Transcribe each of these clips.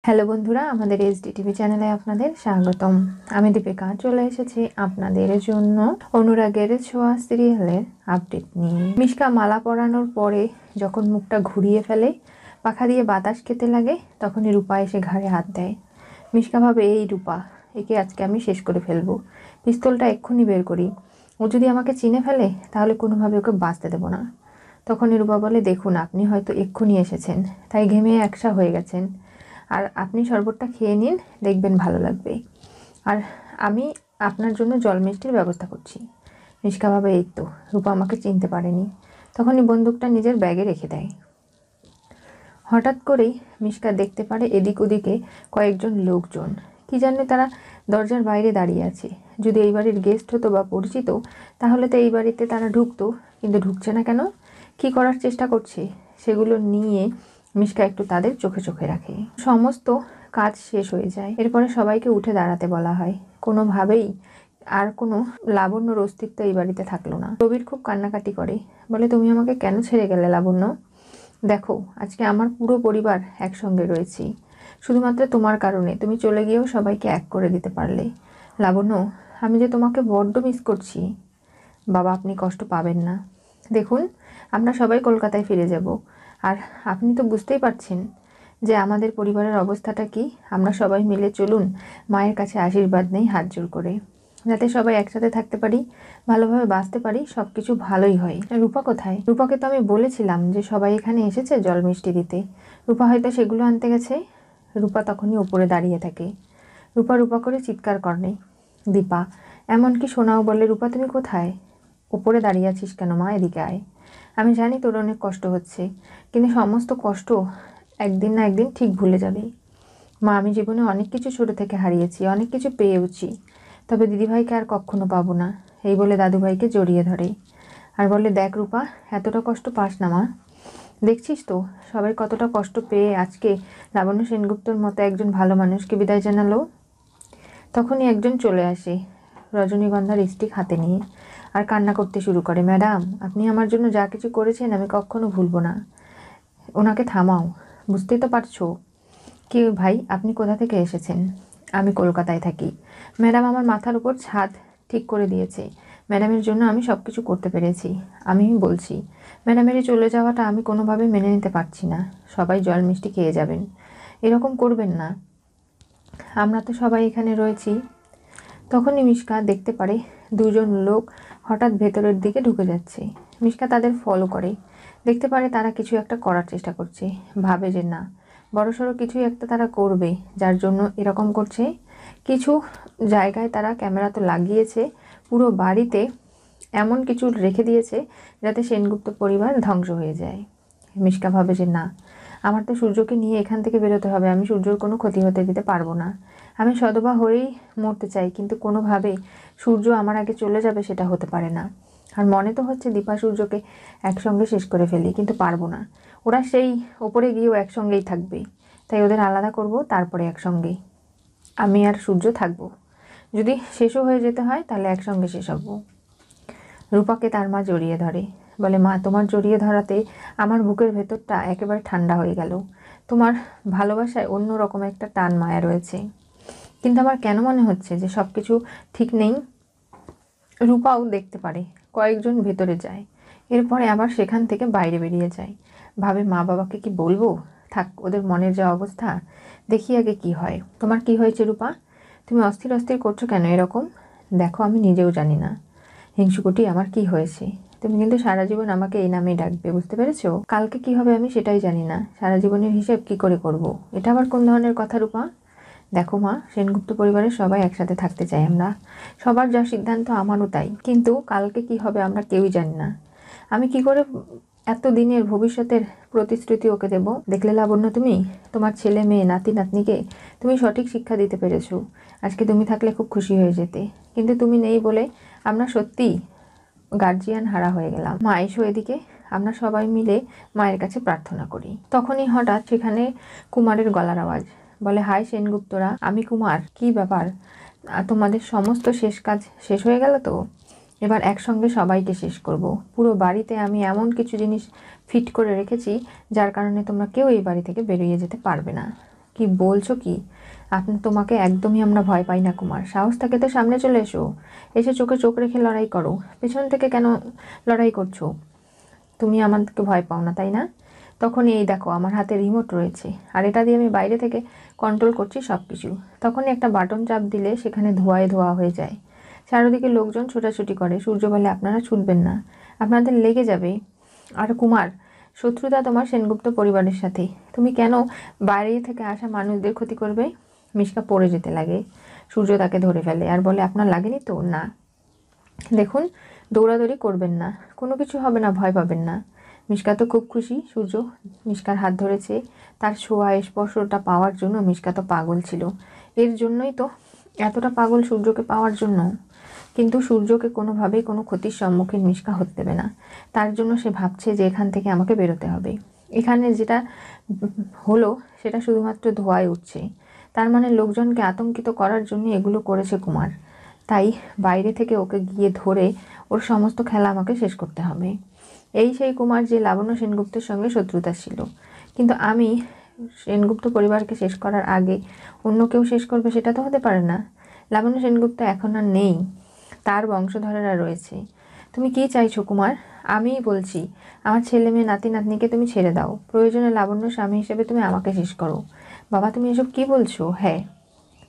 Hello বন্ধুরা, আমাদের HD TV চ্যানেলে আপনাদের স্বাগতম। আমি দীপিকা চলে এসেছি আপনাদের জন্য অনুরাগের ছোঁয়া সিরিয়ালের আপডেট নিয়ে। মিশকা মালা পরানোর পরে যখন মুখটা ঘুরিয়ে ফেলে, পাখা দিয়ে বাতাস খেতে লাগে, তখনই রূপা এসে ঘাড়ে হাত দেয়। মিশকা ভাবে, এই রূপা, একে আজকে আমি শেষ করে ফেলবো। পিস্তলটা এক্ষুনি বের করি, ও যদি আমাকে চিনে ফেলে তাহলে কোনোভাবে ওকে বাঁচতে দেবো না। তখনই রূপা বলে, দেখুন আপনি হয়তো এক্ষুনি এসেছেন, তাই ঘেমে একসা হয়ে গেছেন, আর আপনি শরবতটা খেয়ে নিন, দেখবেন ভালো লাগবে। আর আমি আপনার জন্য জল মিষ্টির ব্যবস্থা করছি। মিশকা ভাবে, এই তো, রূপা আমাকে চিনতে পারেনি। তখনই বন্দুকটা নিজের ব্যাগে রেখে দেয়। হঠাৎ করেই মিশকা দেখতে পারে এদিক ওদিকে কয়েকজন লোকজন, কি জানে তারা দরজার বাইরে দাঁড়িয়ে আছে। যদি এই বাড়ির গেস্ট হতো বা পরিচিত, তাহলে তো এই বাড়িতে তারা ঢুকতো, কিন্তু ঢুকছে না কেন, কি করার চেষ্টা করছে, সেগুলো নিয়ে মিশকা একটু তাদের চোখে চোখে রাখে। সমস্ত কাজ শেষ হয়ে যায়। এরপরে সবাইকে উঠে দাঁড়াতে বলা হয়। কোনোভাবেই আর কোনো লাবণ্যর অস্তিত্ব এই বাড়িতে থাকলো না। রবির খুব কান্নাকাটি করে, বলে, তুমি আমাকে কেন ছেড়ে গেলে লাবণ্য? দেখো, আজকে আমার পুরো পরিবার একসঙ্গে রয়েছি, শুধুমাত্র তোমার কারণে। তুমি চলে গিয়েও সবাইকে এক করে দিতে পারলে। লাবণ্য, আমি যে তোমাকে বড্ড মিস করছি। বাবা, আপনি কষ্ট পাবেন না। দেখুন, আমরা সবাই কলকাতায় ফিরে যাব, আর আপনি তো বুঝতেই পারছেন যে আমাদের পরিবারের অবস্থাটা কি। আমরা সবাই মিলে চলুন, মায়ের কাছে আশীর্বাদ নেই হাত জোর করে, যাতে সবাই একসাথে থাকতে পারি, ভালোভাবে বাঁচতে পারি, সব কিছু ভালোই হয়। রূপা কোথায়? রূপাকে তো আমি বলেছিলাম যে সবাই এখানে এসেছে জল মিষ্টি দিতে, রূপা হয়তো সেগুলো আনতে গেছে। রূপা তখনই ওপরে দাঁড়িয়ে থাকে। রূপা রূপা করে চিৎকার করে দীপা, এমনকি সোনাও বলে, রূপা তুমি কোথায়? ওপরে দাঁড়িয়ে আছিস কেন মা, এদিকে আয়। আমি জানি তোর অনেক কষ্ট হচ্ছে, কিন্তু সমস্ত কষ্ট একদিন না একদিন ঠিক ভুলে যাবে। মা, আমি জীবনে অনেক কিছু ছোটো থেকে হারিয়েছি, অনেক কিছু পেয়েওছি, তবে দিদিভাইকে আর কখনো পাবো না। এই বলে দাদুভাইকে জড়িয়ে ধরে আর বলে, দেখ রূপা, এতটা কষ্ট পাস না মা। দেখছিস তো সবাই কতটা কষ্ট পেয়ে আজকে লাবণ্য সেনগুপ্তর মতো একজন ভালো মানুষকে বিদায় জানালো। তখনই একজন চলে আসে রজনীগন্ধার স্টিক হাতে নিয়ে, আর কান্না করতে শুরু করে। ম্যাডাম, আপনি আমার জন্য যা কিছু করেছেন আমি কখনো ভুলবো না। ওনাকে থামাও, বুঝতেই তো পারছো। কি ভাই, আপনি কোথা থেকে এসেছেন? আমি কলকাতায় থাকি। ম্যাডাম আমার মাথার উপর ছাদ ঠিক করে দিয়েছে, ম্যাডামের জন্য আমি সব কিছু করতে পেরেছি। আমি বলছি, ম্যাডামের এই চলে যাওয়াটা আমি কোনোভাবে মেনে নিতে পারছি না। সবাই জল মিষ্টি খেয়ে যাবেন, এরকম করবেন না, আমরা তো সবাই এখানে রয়েছি। তখনই মিশকা দেখতে পারে দুজন লোক হঠাৎ ভেতরের দিকে ঢুকে যাচ্ছে। মিশকা তাদের ফলো করে, দেখতে পারে তারা কিছু একটা করার চেষ্টা করছে। ভাবে যে না, বড়সড় কিছুই একটা তারা করবে, যার জন্য এরকম করছে। কিছু জায়গায় তারা ক্যামেরা তো লাগিয়েছে, পুরো বাড়িতে এমন কিছু রেখে দিয়েছে যাতে সেনগুপ্ত পরিবার ধ্বংস হয়ে যায়। মিশকা ভাবে যে না, আমার তো সূর্যকে নিয়ে এখান থেকে বেরোতে হবে, আমি সূর্যর কোনো ক্ষতি হতে দিতে পারবো না। আমি সধবা হয়েই মরতে চাই, কিন্তু কোনোভাবেই সূর্য আমার আগে চলে যাবে সেটা হতে পারে না। আর মনে তো হচ্ছে দীপা সূর্যকে একসঙ্গে শেষ করে ফেলি, কিন্তু পারবো না। ওরা সেই ওপরে গিয়েও একসঙ্গেই থাকবে, তাই ওদের আলাদা করব, তারপরে একসঙ্গেই আমি আর সূর্য থাকবো। যদি শেষও হয়ে যেতে হয় তাহলে একসঙ্গে শেষ হবো। রূপাকে তার মা জড়িয়ে ধরে, বলে, মা, তোমার জড়িয়ে ধরাতে আমার বুকের ভেতরটা একেবারে ঠান্ডা হয়ে গেল। তোমার ভালোবাসায় অন্য রকম একটা টান মায়া রয়েছে, কিন্তু আমার কেন মনে হচ্ছে যে সব কিছু ঠিক নেই। রূপাও দেখতে পারে কয়েকজন ভেতরে যায়, এরপরে আবার সেখান থেকে বাইরে বেরিয়ে যায়। ভাবে, মা বাবাকে কি বলবো, থাক, ওদের মনের যা অবস্থা, দেখি আগে কি হয়। তোমার কি হয়েছে রূপা? তুমি অস্থির অস্থির করছো কেন এরকম? দেখো, আমি নিজেও জানি না হিংসুকুটি আমার কি হয়েছে। তুমি কিন্তু সারা জীবন আমাকে এই নামেই ডাকবে, বুঝতে পেরেছো? কালকে কি হবে আমি সেটাই জানি না, সারা জীবনের হিসেব কি করে করব। এটা আবার কোন ধরনের কথা রূপা? দেখো মা, সেনগুপ্ত পরিবারের সবাই একসাথে থাকতে চাই আমরা, সবার যা সিদ্ধান্ত আমারও তাই, কিন্তু কালকে কি হবে আমরা কেউই জানি না। আমি কি করে এত দিনের ভবিষ্যতের প্রতিশ্রুতি ওকে দেব? দেখলে লাবণ্য, তুমি তোমার ছেলে মেয়ে নাতি নাতনিকে তুমি সঠিক শিক্ষা দিতে পেরেছো। আজকে তুমি থাকলে খুব খুশি হয়ে যেতে, কিন্তু তুমি নেই বলে আমরা সত্যি গার্জিয়ান হারা হয়ে গেলাম। মা, এসো এদিকে, আমরা সবাই মিলে মায়ের কাছে প্রার্থনা করি। তখনই হঠাৎ সেখানে কুমারের গলার আওয়াজ, বলে, হাই সেনগুপ্তরা, আমি কুমার। কি ব্যাপার, তোমাদের সমস্ত শেষ কাজ শেষ হয়ে গেল তো? এবার একসঙ্গে সবাইকে শেষ করব। পুরো বাড়িতে আমি এমন কিছু জিনিস ফিট করে রেখেছি যার কারণে তোমরা কেউ এই বাড়ি থেকে বেরিয়ে যেতে পারবে না। কি বলছো কি? তোমাকে একদমই আমরা ভয় পাই না কুমার। সাহস থাকে তো সামনে চলে এসো, এসে চোখে চোখ রেখে লড়াই করো। পেছন থেকে কেন লড়াই করছো? তুমি আমাদেরকে ভয় পাও না তাই না? তখনই এই দেখো আমার হাতে রিমোট রয়েছে, আর এটা দিয়ে আমি বাইরে থেকে কন্ট্রোল করছি সব কিছু। তখনই একটা বাটন চাপ দিলে সেখানে ধোঁয়ায় ধোয়া হয়ে যায়। চারিদিকে লোকজন ছোটাছুটি করে। সূর্য বলে, আপনারা ছুটবেন না, আপনাদের লেগে যাবে। আর কুমার, শত্রুতা তোমার সেনগুপ্ত পরিবারের সাথে। তুমি কেন বাইরে থেকে আসা মানুষদের ক্ষতি করবে? মিশকা পড়ে যেতে লাগে। সূর্য তাকে ধরে ফেলে আর বলে, আপনার লাগেনি তো? না। দেখুন, দৌড়াদৌড়ি করবেন না, কোনো কিছু হবে না, ভয় পাবেন না। মিশকা তো খুব খুশি। সূর্য মিশকার হাত ধরেছে, তার ছোঁয়া স্পর্শটা পাওয়ার জন্য মিশকা তো পাগল ছিল। এর জন্যই তো এতটা পাগল, সূর্যকে পাওয়ার জন্য। কিন্তু সূর্যকে কোনোভাবেই কোনো ক্ষতির সম্মুখীন মিশকা হতে দেবে না। তার জন্য সে ভাবছে যে এখান থেকে আমাকে বেরোতে হবে। এখানে যেটা হলো সেটা শুধুমাত্র ধোঁয়ায় উঠছে, তার মানে লোকজনকে আতঙ্কিত করার জন্য এগুলো করেছে কুমার। তাই বাইরে থেকে ওকে গিয়ে ধরে ওর সমস্ত খেলা আমাকে শেষ করতে হবে। এই সেই কুমার যে লাবণ্য সেনগুপ্তের সঙ্গে শত্রুতা ছিল। কিন্তু আমি সেনগুপ্ত পরিবারকে শেষ করার আগে অন্য কেউ শেষ করবে সেটা তো হতে পারে না। লাবণ্য সেনগুপ্ত এখন আর নেই, তার বংশধরেরা রয়েছে। তুমি কি চাইছো কুমার? আমিই বলছি, আমার ছেলে মেয়ে নাতি নাতনিকে তুমি ছেড়ে দাও। প্রয়োজনে লাবণ্য স্বামী হিসেবে তুমি আমাকে শেষ করো। বাবা, তুমি এসব কি বলছো? হ্যাঁ,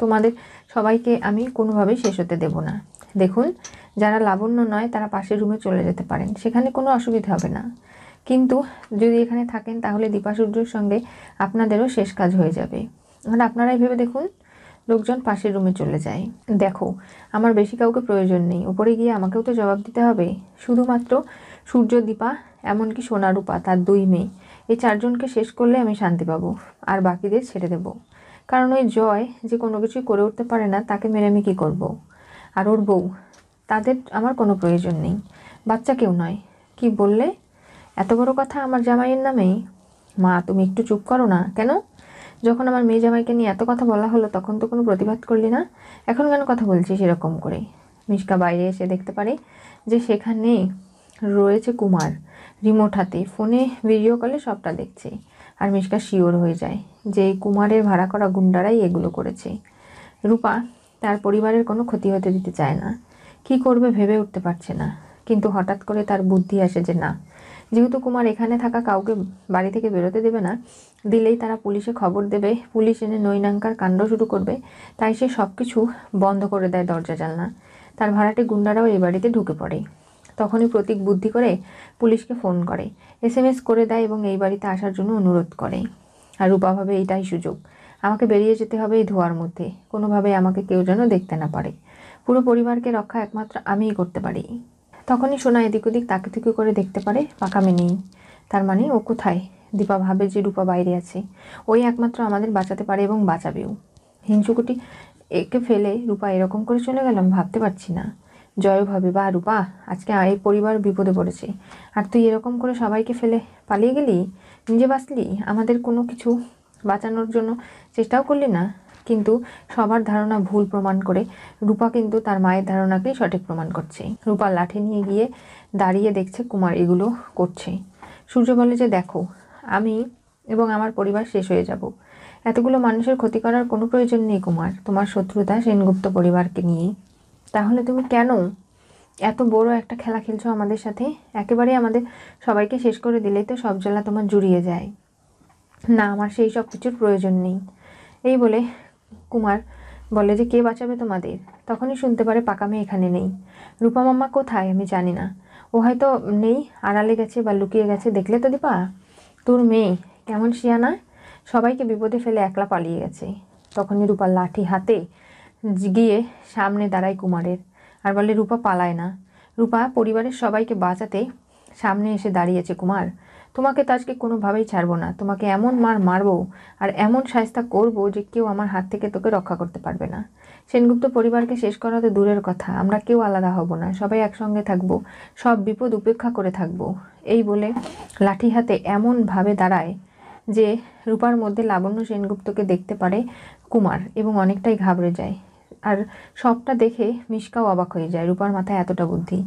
তোমাদের সবাইকে আমি কোনোভাবেই শেষ হতে দেব না। দেখুন, যারা লাবণ্য নয় তারা পাশের রুমে চলে যেতে পারেন, সেখানে কোনো অসুবিধা হবে না। কিন্তু যদি এখানে থাকেন তাহলে দীপা সূর্যর সঙ্গে আপনাদেরও শেষ কাজ হয়ে যাবে। আর আপনারাই ভেবে দেখুন, লোকজন পাশের রুমে চলে যায়। দেখো, আমার বেশি কাউকে প্রয়োজন নেই, উপরে গিয়ে আমাকেও তো জবাব দিতে হবে। শুধুমাত্র সূর্য, দীপা, এমনকি সোনারূপা তার 2 মেয়ে, এই 4 জনকে শেষ করলে আমি শান্তি পাবো, আর বাকিদের ছেড়ে দেব। কারণ ওই জয় যে কোনো কিছুই করে উঠতে পারে না, তাকে মেরে আমি কী করবো? আর ওর বউ, তাদের আমার কোনো প্রয়োজন নেই। বাচ্চা কেউ নয়। কি বললে? এত বড় কথা আমার জামাইয়ের নামেই? মা, তুমি একটু চুপ করো না। কেন? যখন আমার মেয়ে জামাইকে নিয়ে এত কথা বলা হলো তখন তো কোনো প্রতিবাদ করলি না, এখন কেন কথা বলছিস এরকম করে? মিশকা বাইরে এসে দেখতে পারে যে সেখানে রয়েছে কুমার, রিমোট হাতে, ফোনে ভিডিও কলে সবটা দেখছে। আর মিশকা শিওর হয়ে যায় যে এই কুমারের ভাড়া করা গুন্ডারাই এগুলো করেছে। রূপা তার পরিবারের কোনো ক্ষতি হতে দিতে চায় না। কি করবে ভেবে উঠতে পারছে না। কিন্তু হঠাৎ করে তার বুদ্ধি আসে যে না, যেহেতু কুমার এখানে থাকা কাউকে বাড়ি থেকে বেরোতে দেবে না, দিলেই তারা পুলিশে খবর দেবে, পুলিশ এনে নৈনাঙ্কার কাণ্ড শুরু করবে। তাই সে সব কিছু বন্ধ করে দেয়, দরজা জানলা। তার ভাড়াটে গুন্ডারাও এই বাড়িতে ঢুকে পড়ে। তখনই প্রতীক বুদ্ধি করে পুলিশকে ফোন করে, SMS করে দেয় এবং এই বাড়িতে আসার জন্য অনুরোধ করে। আর রূপা ভাবে এটাই সুযোগ, আমাকে বেরিয়ে যেতে হবে এই ধোঁয়ার মধ্যে, কোনোভাবে আমাকে কেউ যেন দেখতে না পারে। পুরো পরিবারকে রক্ষা একমাত্র আমিই করতে পারি। তখনই সোনা এদিক ওদিক তাকিতুকি করে দেখতে পারে পাকামে নেই। তার মানে ও কোথায়? দীপা ভাবে যে রূপা বাইরে আছে, ওই একমাত্র আমাদের বাঁচাতে পারে এবং বাঁচাবেও। হিংসুকুটি একে ফেলে রূপা এরকম করে চলে গেলাম, ভাবতে পারছি না। জয় ভাবে, বা রূপা, আজকে এই পরিবার বিপদে পড়েছে, আর তুই এরকম করে সবাইকে ফেলে পালিয়ে গেলি, নিজে বাঁচলি, আমাদের কোনো কিছু বাঁচানোর জন্য চেষ্টাও করলি না। কিন্তু সবার ধারণা ভুল প্রমাণ করে রূপা কিন্তু তার মায়ের ধারণাকেই সঠিক প্রমাণ করছে। রূপা লাঠি নিয়ে গিয়ে দাঁড়িয়ে দেখছে কুমার এগুলো করছে। সূর্য বলে যে দেখো, আমি এবং আমার পরিবার শেষ হয়ে যাব। এতগুলো মানুষের ক্ষতি করার কোনো প্রয়োজন নেই কুমার, তোমার শত্রুতা সেনগুপ্ত পরিবারকে নিয়ে। তাহলে তুমি কেন এত বড় একটা খেলা খেলছো আমাদের সাথে? একেবারে আমাদের সবাইকে শেষ করে দিলেই তো সব জ্বালা তোমার জুড়িয়ে যায়। না, আমার সেই সব কিছুর প্রয়োজন নেই। এই বলে কুমার বলে যে কে বাঁচাবে তোমাদের? তখনই শুনতে পারে পাকামে এখানে নেই। রূপা মাম্মা কোথায় আমি জানি না, ও হয়তো নেই, আড়ালে গেছে বা লুকিয়ে গেছে। দেখলে তো দীপা, তোর মেয়ে কেমন শিয়ানা, সবাইকে বিপদে ফেলে একলা পালিয়ে গেছে। তখনই রূপা লাঠি হাতে গিয়ে সামনে দাঁড়ায় কুমারের আর বলে, রূপা পালায় না। রূপা পরিবারের সবাইকে বাঁচাতে সামনে এসে দাঁড়িয়েছে। কুমার, তোমাকে তো আজকে কোনোভাবেই ছাড়বো না, তোমাকে এমন মার মারবো আর এমন শায়েস্তা করবো যে কেউ আমার হাত থেকে তোকে রক্ষা করতে পারবে না। সেনগুপ্ত পরিবারকে শেষ করা তো দূরের কথা, আমরা কেউ আলাদা হব না, সবাই একসঙ্গে থাকবো, সব বিপদ উপেক্ষা করে থাকবো। এই বলে লাঠি হাতে এমনভাবে দাঁড়ায় যে রূপার মধ্যে লাবণ্য সেনগুপ্তকে দেখতে পারে কুমার এবং অনেকটাই ঘাবড়ে যায়। আর সবটা দেখে মিশকাও অবাক হয়ে যায়, রূপার মাথায় এতটা বুদ্ধি।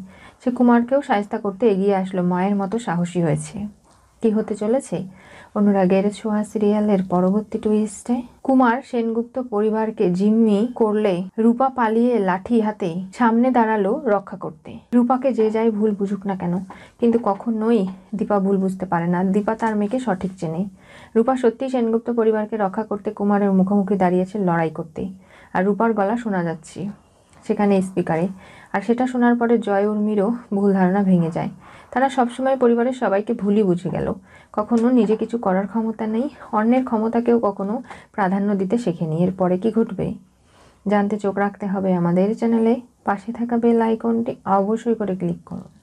সে কুমারকেও শায়েস্তা করতে এগিয়ে আসলো, মায়ের মতো সাহসী হয়েছে। কি হতে চলেছে অনুরাগের ছোঁয়া সিরিয়ালের পরবর্তী টুইস্টে? কুমার সেনগুপ্ত পরিবারকে জিম্মি করলে রূপা পালিয়ে লাঠি হাতে সামনে দাঁড়ালো রক্ষা করতে। রূপাকে যে যাই ভুল বুঝুক না কেন, কিন্তু কখনোই দীপা ভুল বুঝতে পারে না। দীপা তার মেয়েকে সঠিক চেনে। রূপা সত্যি সেনগুপ্ত পরিবারকে রক্ষা করতে কুমারের মুখোমুখি দাঁড়িয়েছে লড়াই করতে। আর রূপার গলা শোনা যাচ্ছে সেখানে স্পিকারে। আর সেটা শোনার পরে জয় উর্মিরও ভুল ধারণা ভেঙে যায়। তারা সবসময় পরিবারের সবাইকে ভুলই বুঝে গেল। কখনো নিজে কিছু করার ক্ষমতা নেই, অন্যের ক্ষমতাকেও কখনো প্রাধান্য দিতে শেখেনি। এরপরে কি ঘটবে জানতে চোখ রাখতে হবে আমাদের চ্যানেলে। পাশে থাকা বেল আইকনটি অবশ্যই করে ক্লিক করুন।